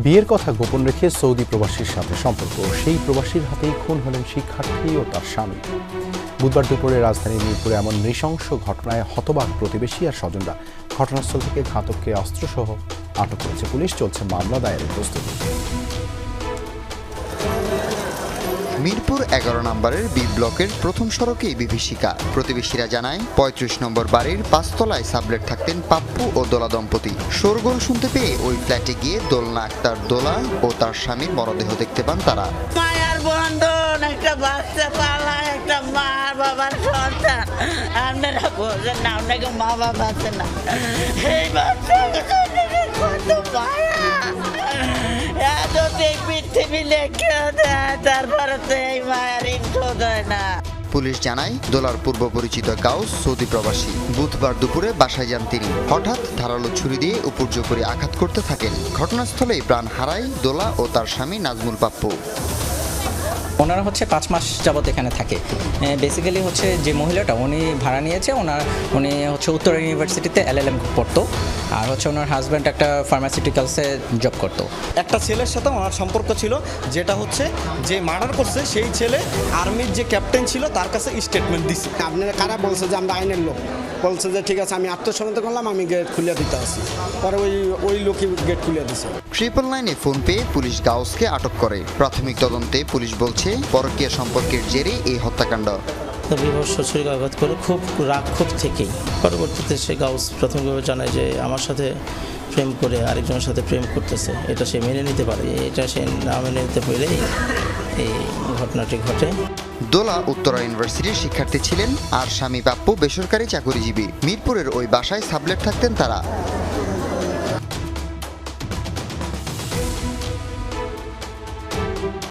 বিয়ের কথা গোপন রেখে সৌদি প্রবাসীর সাথে সম্পর্ক, সেই প্রবাসীর হাতেই খুন হলেন শিক্ষার্থী ও তার স্বামী। বুধবার দুপুরে রাজধানীর মিরপুরে এমন নৃশংস ঘটনায় হতবাক প্রতিবেশী আর স্বজনরা। ঘটনাস্থল থেকে ঘাতককে অস্ত্রসহ আটক করেছে পুলিশ। চলছে মামলা দায়েরের প্রস্তুতি। মিরপুর 11 নম্বরের বি ব্লকের প্রথম সড়কেই বিভীষিকা। প্রতিবেশীরা জানায় 35 নম্বর বাড়ির 5 তলায় সাবলেট থাকতেন পাপ্পু ও দোলা দম্পতি। শোরগোল শুনতে পেয়ে ওই ফ্ল্যাটে গিয়ে দোলনা আক্তার দোলা ও তার স্বামীর মরদেহ দেখতে পান তারা। মায়ের বন্ধন, একটা বাচ্চা পালা, একটা মা বাবার সন্তান। আপনারা বোঝেন না, আপনাকে মা বাবা আছে না, এই বাচ্চাকে কত মায়া। যদি পৃথিবী লেখে দেয়, তারপরে তো এই মায়ের শোধ হয় না। পুলিশ জানায় দোলার পূর্ব পরিচিত গাউস সৌদি প্রবাসী। বুধবার দুপুরে বাসায় যান তিনি। হঠাৎ ধারালো ছুরি দিয়ে উপর্য করে আঘাত করতে থাকেন। ঘটনাস্থলেই প্রাণ হারায় দোলা ও তার স্বামী নাজমুল পাপ্পু। ওনারা হচ্ছে 5 মাস যাবত এখানে থাকে। বেসিক্যালি হচ্ছে যে মহিলাটা উনি ভাড়া নিয়েছে, উনি হচ্ছে উত্তরা ইউনিভার্সিটিতে LLM পড়তো, আর হচ্ছে ওনার হাজব্যান্ড একটা ফার্মাসিউটিক্যালসে জব করতো। একটা ছেলের সাথে ওনার সম্পর্ক ছিল, যেটা হচ্ছে যে মার্ডার করছে সেই ছেলে আর্মির যে ক্যাপ্টেন ছিল তার কাছে স্টেটমেন্ট দিছে। আপনারা কারা বলছে যে আমরা আইনের লোক, বলছে যে ঠিক আছে আমি আত্মসমর্পণ করলাম, আমি গেট খুলে দিতে আসি। পরে ওই লোকই গেট খুলে দিছে। 999-এ ফোন পেয়ে পুলিশ গাউসকে আটক করে। প্রাথমিক তদন্তে পুলিশ বলছে পরকীয়া সম্পর্কের জেরে এই হত্যাকাণ্ড। বিভৎস ছুরিকাঘাত করে খুব রাগ থেকেই পরবর্তীতে সে গাউস প্রাথমিকভাবে জানায় যে আমার সাথে প্রেম করে আরেকজনের সাথে প্রেম করতেছে, এটা সে মেনে নিতে পারে। এটা সে না মেনে নিতে পেরেই এই ঘটনাটি ঘটে। দোলা উত্তরা ইউনিভার্সিটির শিক্ষার্থী ছিলেন আর স্বামী পাপ্পু বেসরকারি চাকুরিজীবী। মিরপুরের ওই বাসায় সাবলেট থাকতেন তারা।